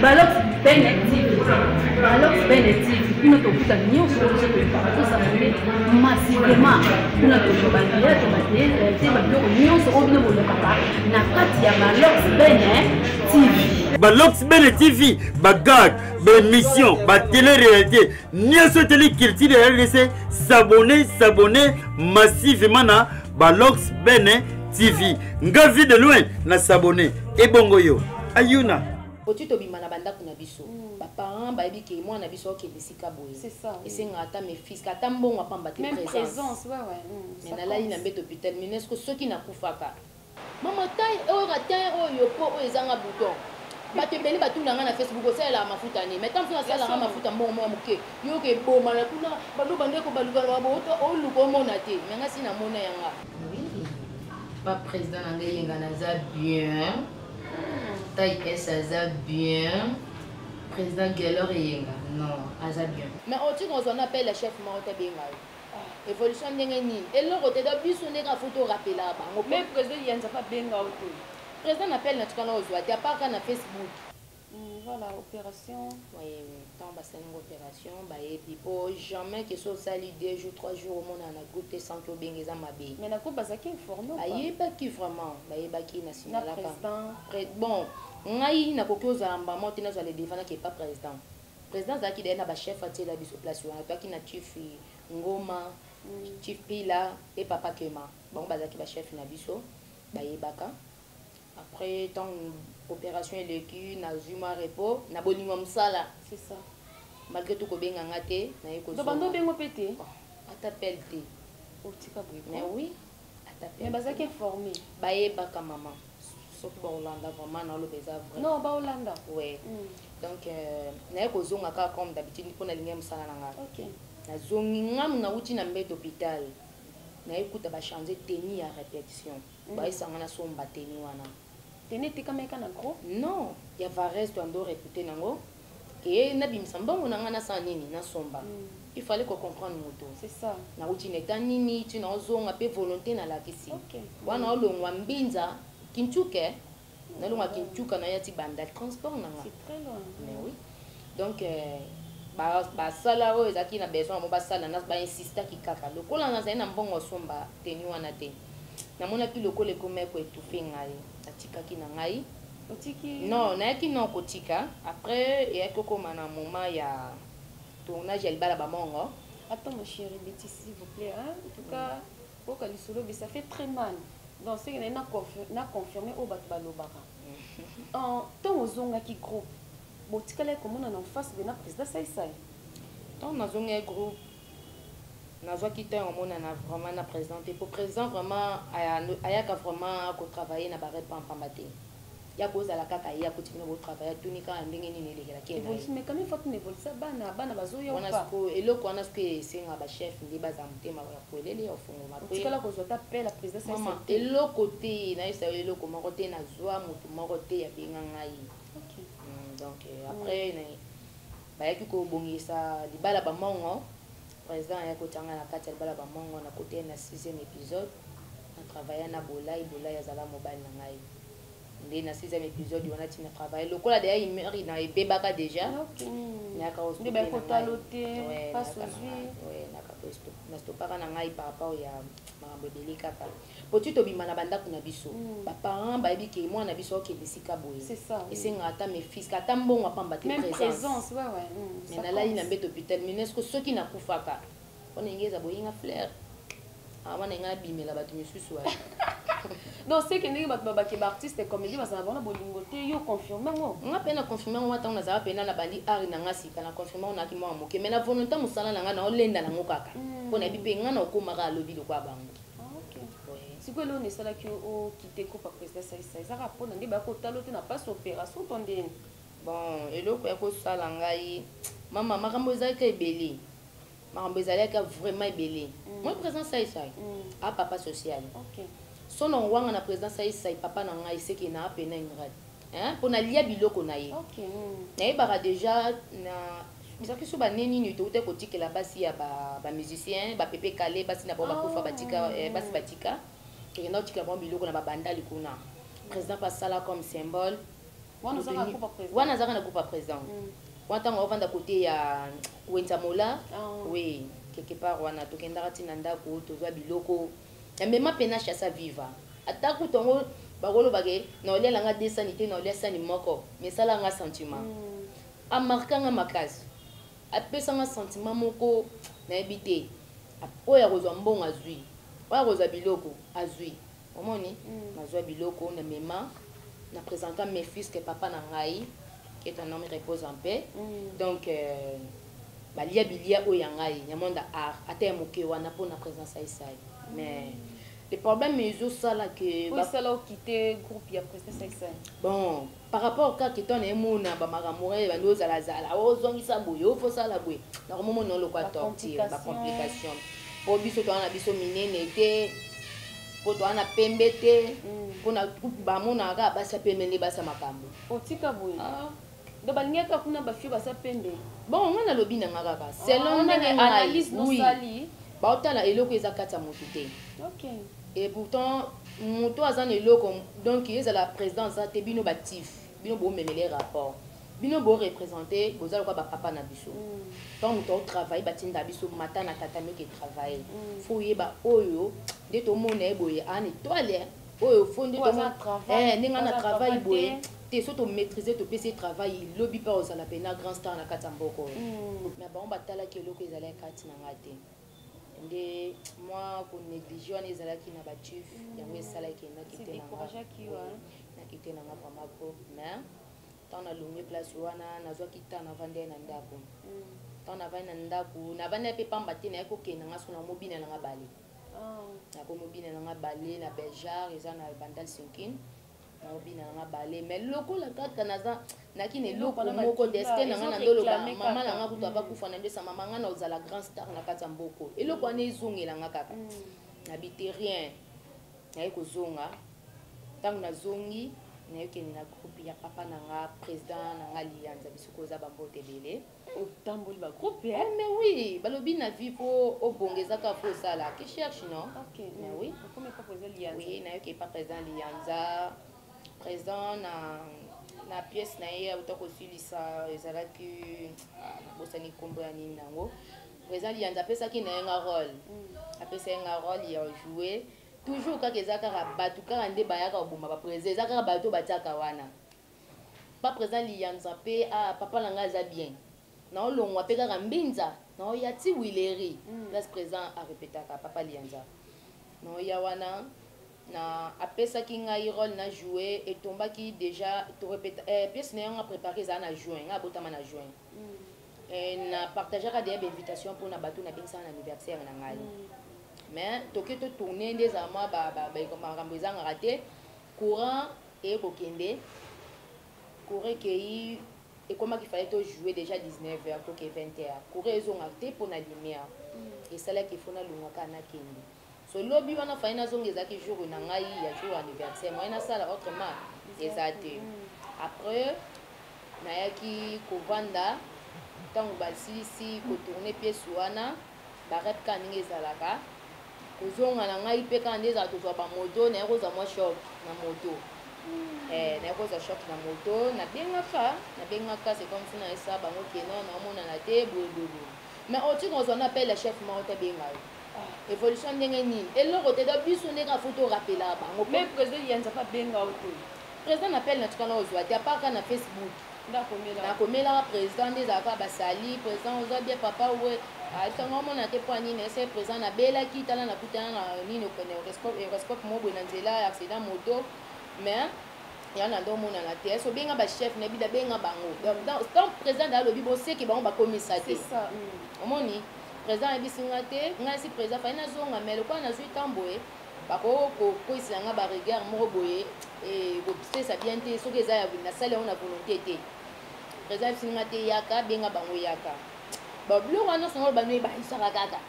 Balox Benedict. Balox Benedict. Nous avons tout à l'union sur le site de massivement. Nous avons tout à l'union sur le papa. Na katia Balox Benedict. Balox Benedict. Bagag. Émission. Télé-réalité. N'y télé culture de RDC. S'abonner massivement na Balox Benedict. Nga vie de loin na s'abonner. Et bongo yo. Ayuna. Quand tu bima na banda kuna biso ba parents ba ebi ke moi na biso ke bisika boye c'est ça et c'est ngata mes fils kata mbongo pamba te présence ouais mais na la ina mbeto hôpital minesco soki na kufaka mama tai o ratin o yopo o ezanga bouton ba te beli ba tuna na Facebook o sala mafuta ni mais tant que sala mafuta mbongo mo muke yo ke boma na kuna ba lo bande ko ba luka ba boto o luko mona te mais nga sina mona yanga pas président na ngai ngana za bien taille ça bien président Gelor et non ça bien mais on appelle le chef Marote Benga évolution ndengeni et le côté de biso ndeka photo rappeler ba mais président Yanza pas Benga auto président appelle notre canal aux à part na Facebook voilà opération oui tant ba c'est une opération ba et puis oh jamais que ça sali 2 jours 3 jours au monde na goûté sans que Benga mabe mais na ko bazaki informé ayi pas qui vraiment ba e ba qui national la président bon ngai na kokoza mbamo tina zo le défendre qui pas président zaki na ba chef atie la biso place wana toi qui na chief ngoma chief pila et papa kema bon bazaki ba chef na biso ba yebaka après tant opération et le na zuma repos na bolingo msala c'est ça malgré tout ko benga ngate na yeko do bando bengo pété atapel té o tika boy mais oui atapel mais bazaki informé ba yebaka maman sauf pour Hollanda vraiment dans le bizarre vrai non ba Hollanda ouais donc na yeko zonga ka comme d'habitude pour na linga msala nanga OK na zongi ngam na uti na mbed hôpital na écoute ba changer tenue à répétition ba isanga na somba tenue wana tenue tika meka na gros non ya varese to ando réputé nango ke na bimsa mbongo nanga na sa nini na somba il fallait qu'on comprenne moto c'est ça na uti neta nini tu na zonga pe volonté na la kisi OK wana olongwa mbinza kinchuke na longa kinchuka na yati banda transport nanga c'est très loin mais oui donc ba sala o ezaki na besoin mo ba sala na ba insister ki kaka lokola na zaina mbongo somba teni wana te na mona ki lokole comme ko étouffer ngai atika ki na ngai otiki non na ki non kotika après et ko koma na moment ya tournage el bala ba mongo attends mon chéri Betty s'il vous plaît hein en tout cas au kalisolo ça fait très mal donc c'est que na confirmé au bat balobaka en temps ozonga ki groupe botikala comment on en face de na président sai tant na zonga groupe na zo ki temps on na vraiment na présenté pour président vraiment ayaka vraiment ko travailler na ba repas pambate ya koza la kaka ya ko tikino travailler tunika ndenge nini lekela ki mais quand même faut une évolution bana bazoyo pas on a ce eloko on a ce que c'est nga ba chef ndi baza mutema ya kolele ya fongo ma botikala ko zo taper la président sai eloko te na isa eloko moko te na zo mutu moko te ya benga ngai OK donc après ba yaki ko bongisa libala ba mongo président ya ko tanga na kati libala ba mongo na côté na 6e épisode on travailler na bolai ya zala mobile na ngai ndé na 6e épisode on a tina travailler lokola déjà il na ebebaka déjà OK na ka ndi ba ko talote pas sozui ouais na ka posto na stopaka na ngai par rapport ya mambo belika kaka potu to bima na banda kuna biso ba parents ba ebi ke moi na biso ke bisika boye c'est ça et c'est ngata mes fils kata mbongo pamba te présence ouais mais na la ina mbeto hôpital minesco soki na kufaka on engeza boyinga fleur wana nga bimela bato misusu wa donc c'est que ndenge bato babaki ba artiste comédie basana bona bolingo te yo confirmer ngo nga pena confirmer ngo tanga za pena na bandi ari na nga sika na confirmer na ki mwa moke mais na volonté musala na nga na olenda na ngo kaka pona bipe nga na okoma ka lobi lo kwa bango OK siko lo ne sala ki o kite ko pa président sai za rapona ndi ba ko talote na pas opération tondeni bon eloko ya ko sala ngai mama makambo ezalaka ebele makambo ezalaka vraiment ebele moi président sai a papa social OK sono wanga na président sai papa na ngai seki na apena ingrat hein pona lia biloko na ye OK na yebaka déjà na bizaki so ba neni ni to te kotikela basi ya ba musicien ba pepe kale basi na ba kufa batika basi batika ke na otikela ba biloko na ba bandali kuna président pasala comme symbole wana azaka na groupe président wana ntango ovanda kote ya wenzamola oui quelque part wana tokendaka ntina ndako tozwa biloko mema mpena chassa viva ata kutongo bakolobake na olielanga desani te na olia sani moko mesalanga sentiment amarkanga makasi apesanga sentiment moko nayebi te oyo akozwa mbongo azwi oyo akozwa biloko azwi omoni nazwa biloko na mema na présentant mes fils que papa na ngai qui est un homme repose en paix donc balia bilia oyo ya ngai nyamonda art ata ya moke wana mpona présence aisai mais le problème ezosala ke osala okite groupe ya présence aisai bon par rapport kaka etona emona bamakambo bandi ozalazala ozongisa boye ofosala boye nakomomona olokwa torture bacomplication po biso towana na biso minene te po towana pembe te mpona bamonaka basa pembe nde basa makambo otika boye do balingaka kuna bafio basa pembe bon nga nalobi na nga kaka selon ndenge ngai baotala eloko eza kati ya motu te et pourtant moto aza na eloko donc ezala président aza te bino batif bino bomemele rapport bino boreprésente bozala kwa bapapa na biso ntango moto otravaille batinda biso mata na tata mioke travaille fo oyeba oyo nde tomona ye boye ana étoile oyo fo nde ndenge na travail boye te so tomaîtrise topesi travail ilobi mpe ozala mpena grand star na kati ya mboka oyo mais bango batalaki eloko ezalaki kati na nga te nde mwa konéglige wana ezalaki na bachief yango esalaki nakite nanga vraiment groupe mais ntango nalongwe place wana nazwaki ta navandi na ndako ntango navandi na ndako navandi mpe pamba te naye kokende nanga so namobina nanga bale nakomobina nanga bale na beljar eza na bandal sinkin naobina nanga bale mais lokola kaka naza naki na eloko moko deske nanga na ndoloba mama nanga kutu abakufa na ndesa mama nga na ozala grand star na kati ya mboko eloko wana ezongelanga kaka nabite rien naye kozonga ntango nazongi nayokende na groupe ya papa nanga président nanga lianza biso koza bambote ebele otamboli bagroupe mais oui balobi na vie po obongezaka po osala ke cherche non mais oui nayoki pa président lianza présent na pièce na ye auta kosilisa ezalaki bosani kombo ya nini nango président lianza apesaki na ye nga rôle apesa ye nga rôle ya jouer toujours kaka eza kaka bato kaka nde bayaka koboma baprésident eza kaka bato batiaka wana pa président lianza mpe papa na ngai aza bien naolongwa mpe kaka mbinza naoya ti wileri place président arepetaka papa lianza naoya wana na apesaki ngai rôle na jouer etombaki déjà torepeta pièce na yango apréparé eza na juin nga abotama na juin na partageaka deya bainvitation mpona bato nabengisaka na anniversaire na ngai mais toke totourne nde ezala mwa makambo ezangaka te courant ekokende courant ekei ekomaki fale tojouer déjà 19h toke 20h courant ezongaka te mpona lumière esalaki efo nalongaka nakende so lobi wana fai nazonga ezalaki jour na ngai ya jour anniversaire moye nasala autrement eza te après nayaki kovanda ntango basilisi kotourne pièce wana barep ka ndenge ezalaka kozonga na ngai mpe kaka nde ezala tozwa bamoto naye kozwa mwa shok na moto naye kozwa shok na moto nabengaka c'est comme si na esa bango keno naomonana te boyeboye mais otika ozwa na appel ya chef moko te benga yo évolution ndenge nini eloko te da biso ndenge afu torapela bango mais président lianza pa benga o te président appel natikana ozwa te apaka na facebook nakomelaka président nde ezalaka basali président ozwa bien papa we atango omona te mpo nini ese président nabelaki tala nakutana na nini okende horoscope mo boye na nzela ya accident moto mais yana ndo omonana te ese obenga bachef nayebi dabenga bango tant président alobi boseki bango bakomisa te omoni président ayebisinga te ngai si président fai nazonga mais lokola nazwi ntambo boye bakokoyisela nga baregard moko boye kopesa bien te soki eza nasali yango na volonté te président ayebisinga te yaka benga bango yaka biloko wana songo bano ebalisaka kaka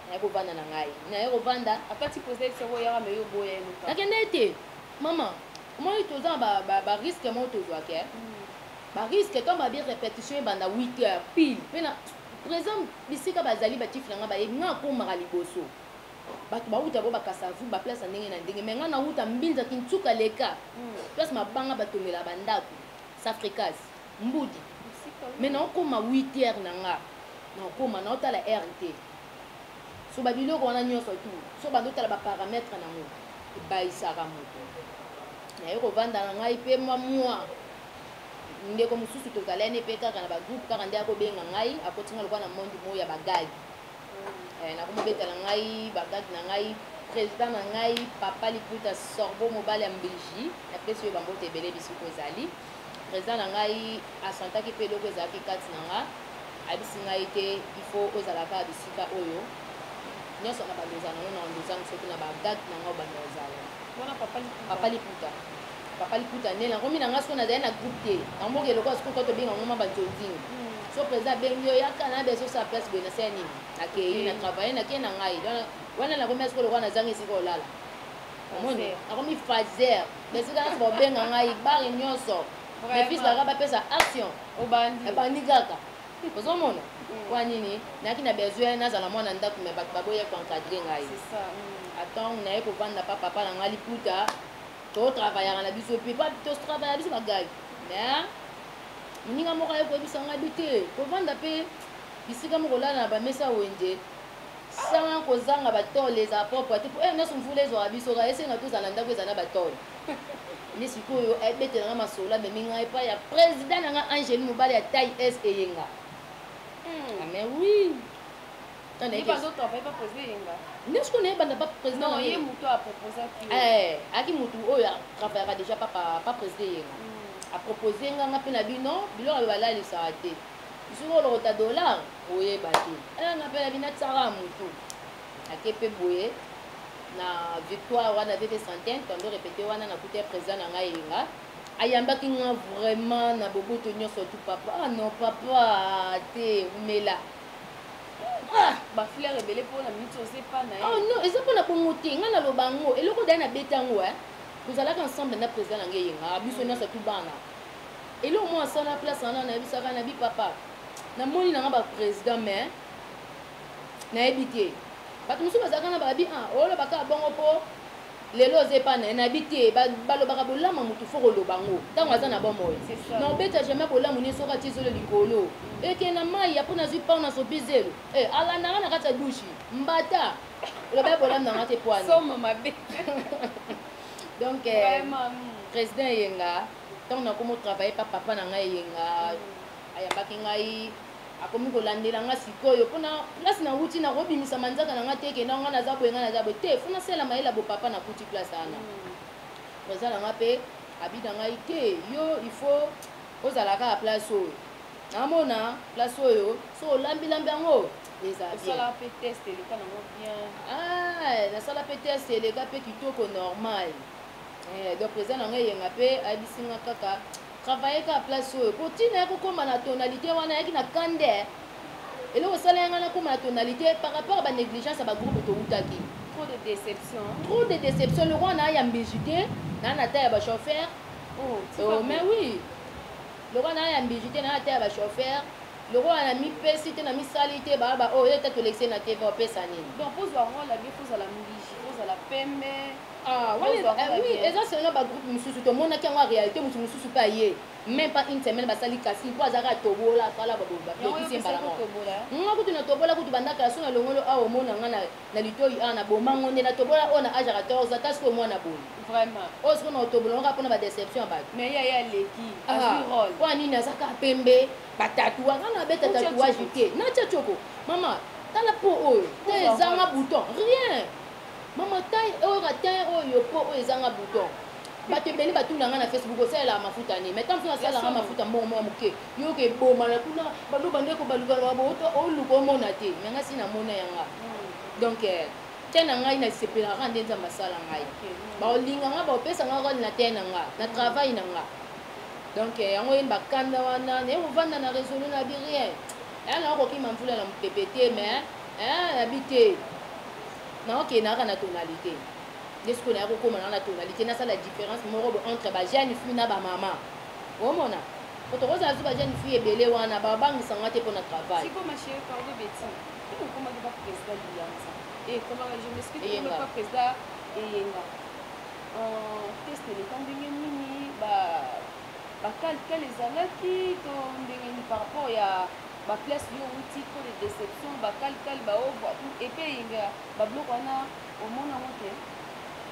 naye kovanda na ngai naye kovanda akati président ebisango oyaka me yo boya nakende te mama omoi toza na bariske moko tozwaka bariske to babi répétition ebanda 8h pile mpe na président bisika bazali batifi nanga bayebi nga akomaka liboso bato bauta bo bakasavu baplace ndenge na ndenge me nga nauta mbinzaki ntuka leka place mabanga batongela bandako Safricas mbudi mais naokoma 8h na nga naokoma naotala RT so babiloko wana nyonso tu so bandotala baparametre nango ebayisaka moto naye kovanda na ngai mpe mwa ndeko mosusu tozalani mpe kaka na bagroupe kaka nde akobenga ngai akotinga lokwa na mondi moyo ya bagagi nakomobetala ngai bagagi na ngai président na ngai papa liputa sorbo mobali ya mbelgi apesi oyo bambote ebele bisiko ezali président na ngai asantaki mpe eloko ezalaki kati na nga ayebisi ngai te ifo ozalaka bisika oyo nyonso na bandoza nango na bandozango soki na bagagi na nga obanda ozala papa liputa nde nakomi na nga soko nazali na groupe te namboki eloko soko ko tobenga ngo ma bantonzingi so président abengi yo yaka na beso sa place boye nasala nini nakei na travaille nakei na ngai wana nakomi soko lokwa nazangi esika olala omoni nakomi fazer besika nyonso babenga ngai bare nyonso mes fils baka bapesa action ebandi kaka ozomona kwa nini nayaki na besoin nazala mwana ndako me bato baboya koencadre ngai atango naye kovanda pa papa na ngai liputa totravaillaka na biso mpe totravailla biso bagagi mais moninga moko aye koyebisa ngai bi te kovanda mpe bisika moko olala na bamesa wenje sanga kozanga batole eza propre te po nyonso mvula ezwaka biso ka esenga tozala ndako eza na batole nde sikoyo ayebetelanga masolo amemi ngai epai ya président na ngai angeli mobali ya taille s eyenga mais oui nde siko nayebanda pa président aki mutu oyo travaillaka déjà pa président eyenga apropose nganga mpe na bino biloko abe balalisaka te soki olokota dollar oyeba te nga mpe na bino atisaka mutu ake mpe boye na victoire wana vv centaine tondo répété wana nakuta président na ngai eyenga ayambaki nga vraiment na boboto nyonso tu papa non papa te umela bafleur ebele mpona miniti osepa na ye non eza mpona bongo te ngai naloba yango eloko dali na beta yango tozalaka ensemble na président na ngai eyenga biso nyonso tu bana eloko mwa asala place wana nayebisaka na bipapa namoni nanga baprésident mais nayebi te bato mosusu bazalaka na babi olobaka bongo mpo lelo oza epa na ye nayebi te balobaka bolama motu fo koloba yango ntango aza na bomoyo na obeta jamais bolamu nie soki atie zolo likolo eke na mai apo nazwi pao na sobizelo alandanga na kati ya dushi mbata oloba ye bolamu nanga te poani donc président eyenga ntango nakomi otravaille pa papa na ngai eyenga ayambaki ngai akomi kolandela nga sikoyo mpona place na wuti nakobimisa manzaka na nga te ekenda nga naza boye nga naza boye te fona sela mayela bopapa nakuti place wana président na nga mpe abida ngai te yo ifo ozalaka ya place oyo namona place oyo so olambilambi yango eza nasala mpe test eleka nango bien nasala mpe test eleka mpe kitoko normal donc président na ngai eyenga mpe ayebisi nga kaka travailler ka place oyo potina ekokoma na tonalité wana yaki na kande eloko esala yanga nakoma na tonalité par rapport à banégligence ya bagroupe toutaki trop de déception loko wana aya mbiji te naa na ta ya bachauffeur mais oui loko wana aya mbiji te naa na ta ya bachauffeur loko wana mipesi te na misali te baba oyo ete tolekise na tv opesa nini donc pozwa role abi kozala mbiji kozala pembe oui eza selon bagroupe mosusu tomonaki yango ya réalité motu mosusu mpe aye même pas une semaine basali kasi mpo azaka tobola kala nga kutu na tobola kutu bandaka so na longolo awa omona nga na litoi awa na bomango nde na tobola oyo na age ya 14 ata sikoyo mwana boye vraiment oyo sikoyo na otobola ngaka mpona badéception ya bato mais ye aleki azwi role mpo anini azaka pembe batatua nga na beta tatouage te natia tioko mama tala po oyo te ezanga bouton rien mama taille oyo taille oyo po oyo ezanga bouton bato ebele batulanga na Facebook osalela mafuta nini mais tant fona asalanga mafuta mbongo mwa moke yoka ebomana kuna baloba ndeko balukaka oluka omona te me nga si namona yanga donc te na ngai nasepelaka nde nzambe asala ngai baolinga nga baopesa nga role na te na nga na travail na nga donc yango yeni bakanda wana naye kovanda na résolu na bi rien aya na okokima mvula na mopepe te mais nabi te naokendaka na tonalité nde sikoyo naya kokoma nanga na tonalité nasala différence moko entre bajeune fille na bamama omona po tokozala so bajeune fille ebele wana babangisanga te mpo na travail bakalical ezalaki to ndenge nini par rapport ya baplace yo outi to de déception bakalical baovre epe eyinga babiloko wana omona ngo te.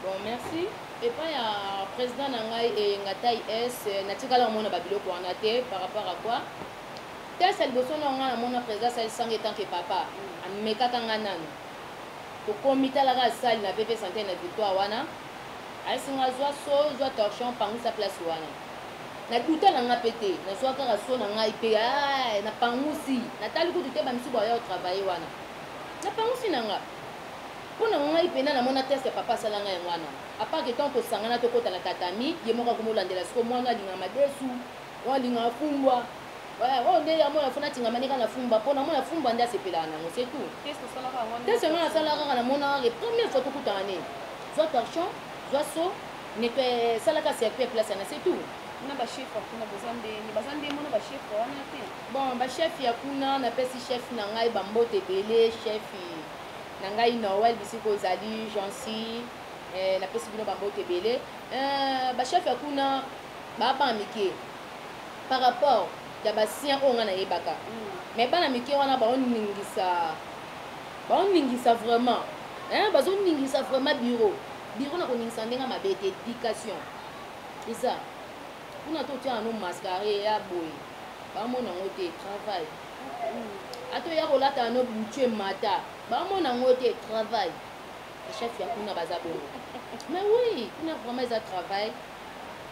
Bon, merci. Et puis, il y a le président Nangaï et Ngatay S. Natikala on a babiloko wana te par rapport à quoi? Tel c'est le besoin on a président c'est sang étant que papa. Ameka kangana. Pour comité la salle na bébé santé na victoire wana. Ay singa zwa torchon pangu sa place wana. Na duta na nga pété, na soa kaka so na nga ipe na pangusi. Na tali ko duté ba misi boya au travail wana. Na pangusi na nga. Pona nga ipena na mona test papa sala nga wana. A part que tant to sangana to kota la tatami, ye moka ko molandela so mwana linga madesu, wa linga fumbwa. Wa nde ya mona funa tinga manika na fumba pona mona fumba nda sepela na c'est tout. Test sala ka ngwana. Test nga sala ka na mona les premières fois to kutane. Soit torchon, soit so, nettoyer sala ka circuit place na c'est tout. Na ba chef kuna bazande mona ba chef wana te. Bon, ba chef ya kuna na pesi chef na ngai ba mbote belé chef na ngai Noël bisiko zali Jancy na pesi bino ba mbote belé ba chef ya kuna ba pa mike par rapport ya ba sien o nga na yebaka. Mais bana mike wana ba oningisa vraiment bazo ningisa vraiment bureau na koningisa ndenga mabete éducation. C'est ça. On a tout un homme mascaré à boy. Ba mon ngote travail. Ato ya ko lata no butu mata. Ba mon ngote travail. Le chef ya kuna baza bongo. Mais oui, kuna vraiment ça travail.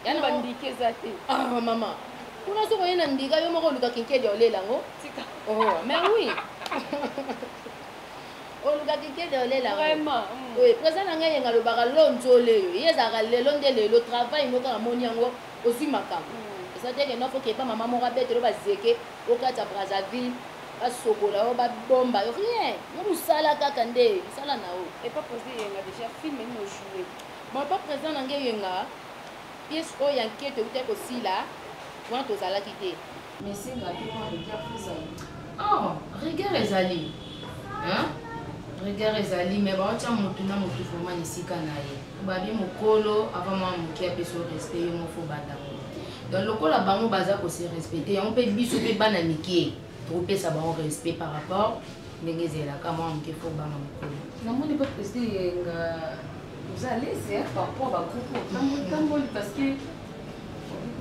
Ya na bandike zate. Ah maman. Kuna so ko yena ndika yo moko luka kinkeli olela ngo. Oh, mais oui. On luka kinkeli olela. Vraiment. Oui, président nga yenga lo baka lonzole yo. Yeza ka lelo ndele lo travail no ka moni yango. Aussi makambo. C'est-à-dire que non faut que pas maman mora bête ba zeke au kata Brazzaville ba sokola ba bomba rien. Nous sala kaka nde, sala nao. Et pas posé yenga déjà film no jouer. Bon pas présent nanga yenga. Pièce o yankete ou te aussi là. Moi to sala kité. Mais c'est gratuit pour regard ezali. Oh, regard ezali. Hein? Regard ezali mais ba tia mutu na mutu foma nisika na ye. Babi mokolo avant moi mukia peso respect yo mo fo bata. Donc lokola bango baza ko se respecter on peut biso pe bana miki trouper ça ba respect par rapport ndenge zela kama muke fo bana mokolo. Na moni pas président yenga vous allez c'est par rapport à groupe parce que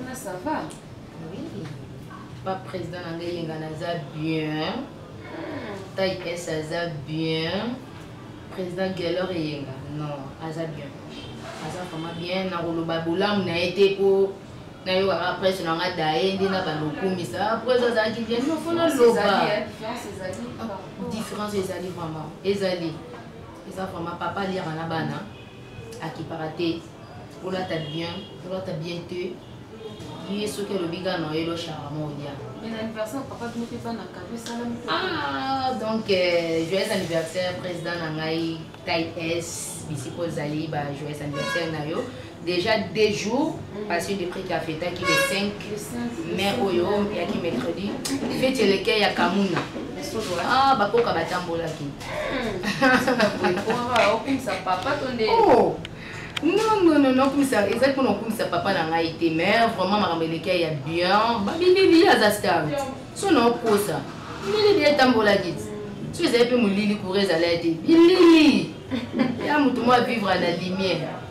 on ça va. Oui. Pas président nanga yenga naza bien. Taille S aza bien. Président Geller yenga non aza bien. Aza vraiment bien na roloba bolam na été pour na yo après sur nga dae ndi na balokumisa après ça ça qui vient non faut na loba différence ezali vraiment ezali ça vraiment papa lire na bana akiparaté pour la ta bien te lui ce que le biga no elo charmant odia. Mais l'anniversaire papa nous fait pas na cadeau salam. Ah donc joyeux anniversaire président nangai taille S bisiko zali ba joyeux anniversaire na yo. Déjà 2 jours parce que depuis qu'il a fait qui le 5 mai oyo ya ki mercredi fête lequel ya Kamuna. Ah bakoka batambola ki. Ça papa tonde. Oh non comme ça exactement comme ça papa n'a été mais vraiment makambo lequel ya bien ba bindi ya za star. So non pour ça. Bindi ya tambola ki. Tu sais peu molili courir à l'aide. Bindi. Ya mutu moi vivre à la lumière.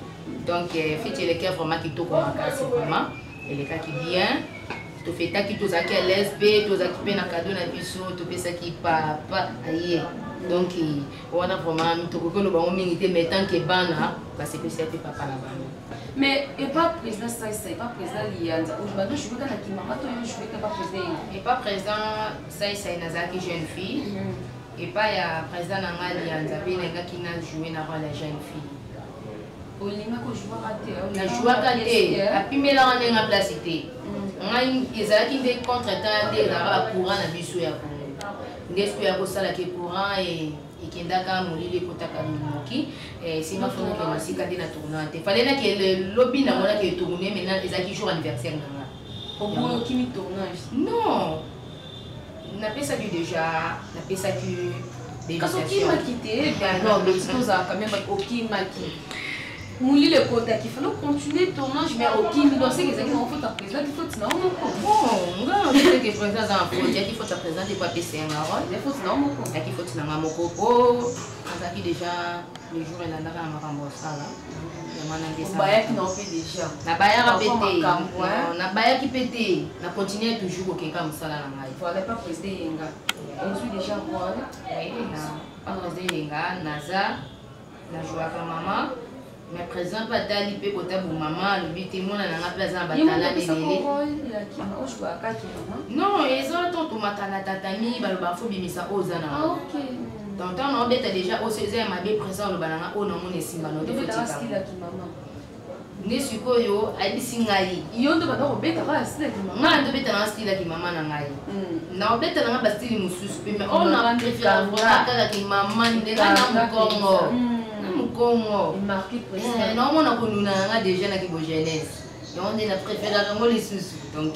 Donc, faites le cœur vraiment qui te commence vraiment. Et les cas qui bien. Tu fais ta qui te zaki à l'SB, tu zaki pe na cadeau na biso, tu fais ça qui papa aïe. Donc, on a vraiment mis tout le monde minité mettant que bana parce que c'est papa là bas. Mais et pas président ça et pas président Lianza. Aujourd'hui, je veux que la Kimara, toi, je veux que pas président. Et pas président ça et Nazaki jeune fille. Et pas ya président Nanga Lianza, puis les gars qui n'a joué na rôle la jeune fille. Na joueur raté apimela wana nga place te ngai ezalaki nde contre-temps nde ezalaka courant na biso ya Congo nde siku ya kosala ke courant ekendaka molili ekotaka mimoki singa fonake masika nde na tournant te fale nake lobi na monaki etourne maintenant ezalaki jour anniversaire nanga oboyokimi tournage non napesaki déjà napesaki déviation. Non, mais c'est quand même ok maki. Mouli le côté qu'il faut continuer le tournage, mais au Kim, dans ces exemples, il faut ta présenter, il faut te nommer. Bon, on sait que présence en projet, qu'il faut te présenter pour PC un rôle. Il faut te nommer. Il faut te nommer mon coco. Ça qui déjà le jour elle a dans ma rembourse là. Baya qui n'en fait déjà. Na baya a pété. Na baya qui pété. Na continuer toujours au comme ça là. Il faudrait pas présider Yenga. On suit déjà quoi? Oui, na pas présider Yenga, Naza, na jouer avec maman. Mais présent pas d'aller pe côté pour maman, le but est mon na nga plaza batala de lele. Non, ils ont ton matana tatami baloba fo bimisa ozana. Ah OK. Donc on bête déjà au César m'a bien présent le banana o na mon esimba no de fotika. Ne sikoyo abisi ngai. Yo ndo bana obeta ka style ki mama. Nga ndo beta na style ki mama na ngai. Na obeta na ba style mususu pe mais on a préféré vraiment kaka ki mama ndeka na mukongo. Mukongo. Marqué président. Non on a connu na déjà na ki bo jeunesse. Donc on a préféré ngo les sous. Donc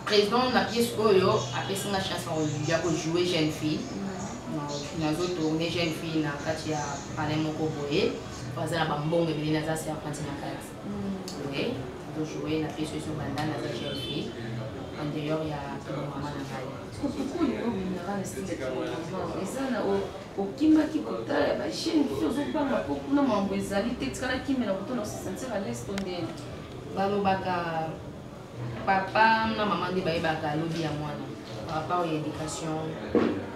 président na pièce oyo apesi nga chance ya ko jouer jeune fille. Nazo tourner jeune fille na kati ya palais moko boye. Parce que la bambonge est venue à sa partie de la classe. Oui, pour jouer, la pièce sur bandana, la jeune fille. En dehors, il y a tout le moment dans la caille. Pourquoi il y a un minéral style de maman? Et ça, au Kimba qui compte, la chaîne qui est pas ma peau, non, mon bezali, t'es là qui me l'a retourné, on se sentir à l'aise ton dé. Balobaka, papa, maman de Baïbaka, lobby à moi. Par rapport à l'éducation,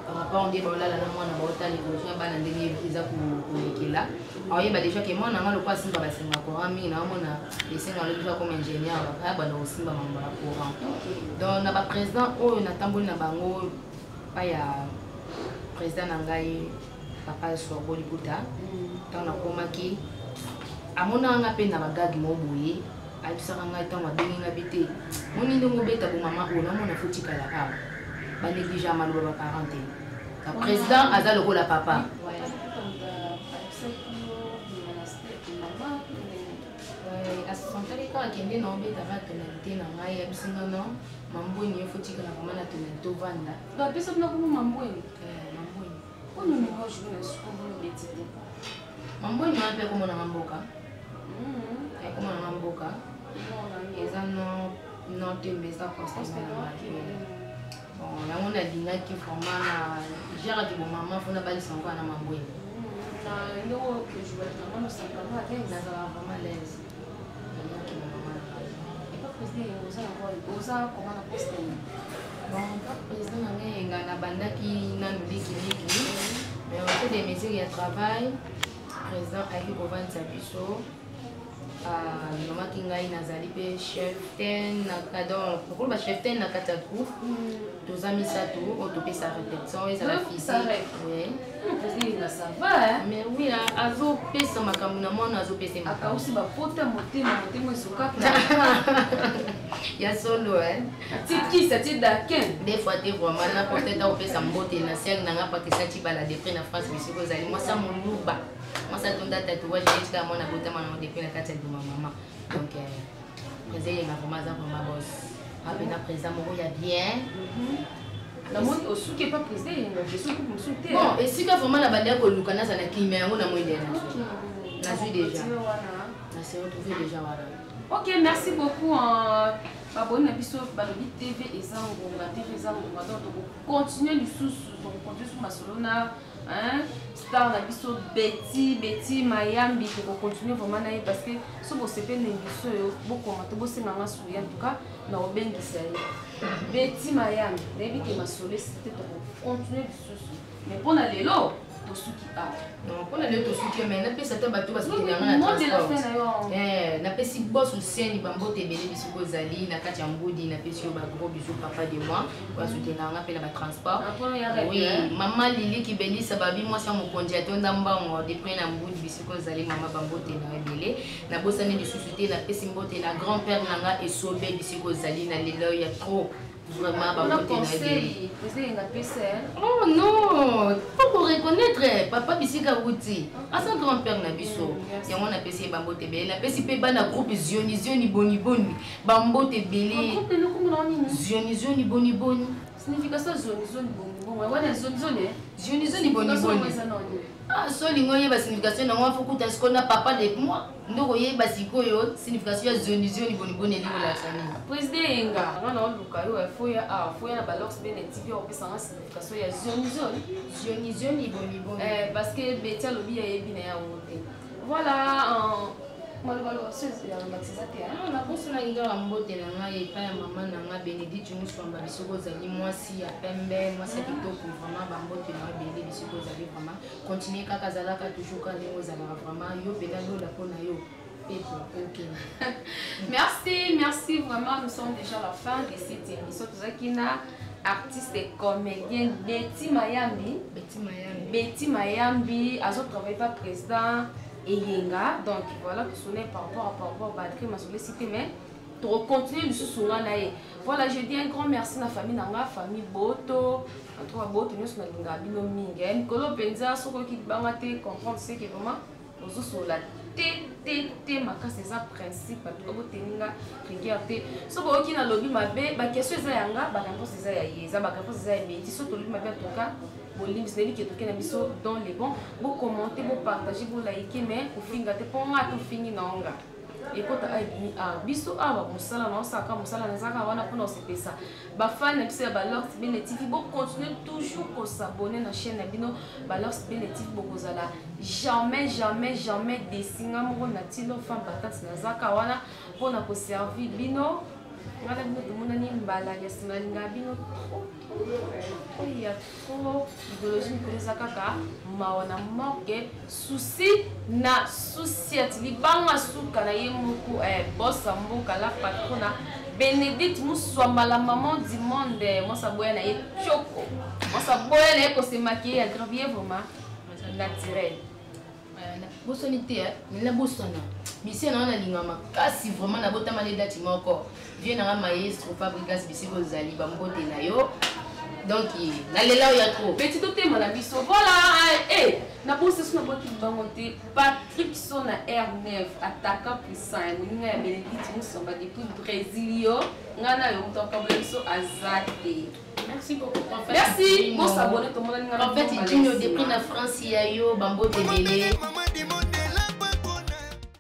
par rapport à des bolas, la maman a bota les projets, ban en dernier visa pour les là. Alors il y a déjà que moi, on a le pas si baba c'est ma courant, mais on a laissé dans le déjà comme ingénieur, après bah aussi baba ma courant. Donc on a pas président, oh on a tambour na bango, pas ya président nangai, papa sur Bolikuta. Donc on a comaki, à mon anga peine na bagagi moboye. Aïe ça ranga tant ma béni ngabité. Mon inde mo beta pour maman, on a mon a foutu kala ka. Ba néglige mal baba 40. Le président azal le la papa. Quand il non bête avec tonalité na ngai ya bisinga no mamboni yo foti kana kama na tonalité vanda ba pesa na kuma mamboni mamboni ono ni ngo juna sukulu betite mamboni na pe como na mamboka como na mamboka eza no tembe ça constamment bon la on a dinga qui forma na gère ki bo maman fona bali sango na mamboni na ndo que je vais vraiment simplement avec na ça vraiment l'aise. Oza comment on poste bon président nga na bandaki na liki mais on fait des mesures de travail président aiki kovanda sa biso mama kingai nazali pe chef ten na cadre pour ba chef ten na katatu toza misato otopesa répétition et ça la physique oui ça va mais oui azo pesa makambo na mwana azo pesa aka aussi ba pota motema esokaka ya solo tiki ça ti daken des fois vraiment na peut-être au pesa mbote na sel na nga patisa ti bala de prix na France bisiko zali moi ça moluba moi ça tonda tatouage jusqu'à mon abotama na depuis la carte de ma maman donc président nga vraiment za vraiment boss apena président moko ya bien la mode au souki pas président je suis pour souter bon et si que vraiment la bande ko luka na sana kimia yango na moindre na suis déjà na se retrouver déjà voilà. OK, merci beaucoup abonné à biso balobi TV ezangonga TV ezangonga donc continuer le sous donc continuer sur Masolona hein star na biso Betty Mayambi pour continuer vraiment na parce que so bo sepe na biso bo commenter bo senga nga souya en tout cas na obengisa Betty Mayambi debi ke Masole c'était pour continuer le sous mais pour na lelo to suki a non pour na lelo to suki mais na pesa ta bato parce que na transport na pesi boss useni bambote belé bisiko zali na kati ya ngudi na pesi ba gros bisou papa de moi pour soutenir nga pe na ba transport oui maman Lili ki belisa babi moi sa mo konja tonda mbango depuis na ngudi bisiko zali mama bambote na belé na bosani de société na pesi mbote na grand père nanga et sobe bisiko zali na lelo ya trop vraiment bambote na belé oh non pour reconnaître papa bisika wuti asa grand père na biso yango na pesi bambote belé na pesi pe bana groupe zioni boni bambote belé zioni boni signification zone bon wana zone boni ah solingo yeba signification na ngwa fukuta skona papa de moi ndoko yeba sikoyo signification ya zone boni elingo la sani président enga ngana oluka yo foya na balox bene TV opesa nga signification ya zone boni parce que betia lobi ya yebi na ya wote voilà malobalo c'est ya matisate na kosona inga mbote na nga epa ya mama na nga Bénédicte muswamba bisoko zali mwasi ya pembe mwasi ya kitoko vraiment bambote na bende bisoko zali vraiment continuer kaka zalaka toujours ka ndenge ozalaka vraiment yo pena lola mpona yo merci vraiment nous sommes déjà à la fin de cette émission tozakina artiste et comédien Betty Mayambi azo travaille pas président et Yenga, donc voilà tout sonné par rapport à Badri m'a sollicité mais pour continuer le sous-souvent voilà je dis un grand merci à la famille nanga famille Boto en tout cas Boto nous sommes na bino mingi Kolo Penza soko ki bangate comprendre ce que vraiment aux sur la té makasi ça principe to boteninga regarder soko ki na lobby mabe ba question za yanga ba réponse za ya yeza ba réponse za ya beti so to lobby mabe en tout cas bolim c'est lui qui toke na biso dans les bons vous commenter vous partager vous liker mais au finga te ponga to fini nanga et quand biso aba musala na osaka musala na zaka wana pona osepesa ba fan na biso ba Lorx Bene TV bo continuer toujours ko s'abonner na chaîne na bino ba Lorx Bene TV bokozala jamais desinga moko na tilo fan patate na zaka wana pona ko servir bino ngala bino tumuna ni mbala ya sinalinga bino il y a trop idéologie pour les akaka mawana moke souci na société libanga suka na yemuku boss mboka la patrona Bénédicte Muswamba la maman du monde moi ça boya na ye choko moi ça boya na ko se maquiller à gravier vraiment naturel bosonité na bosona mission na lingama kasi vraiment na botama les dati moko vient na maestro Fabrigas bisiko zali ba mbote na yo donc nalela ya trop petit toté na biso voilà na bosse sona boki bangote Patrick Sona R9 attaquant puissant ninga ya Bénédicte Muswamba depuis Brésilio ngana yo mtoka biso azate merci beaucoup en fait merci bon s'abonner tout le monde en fait il dit de prix na France ya yo bambote belé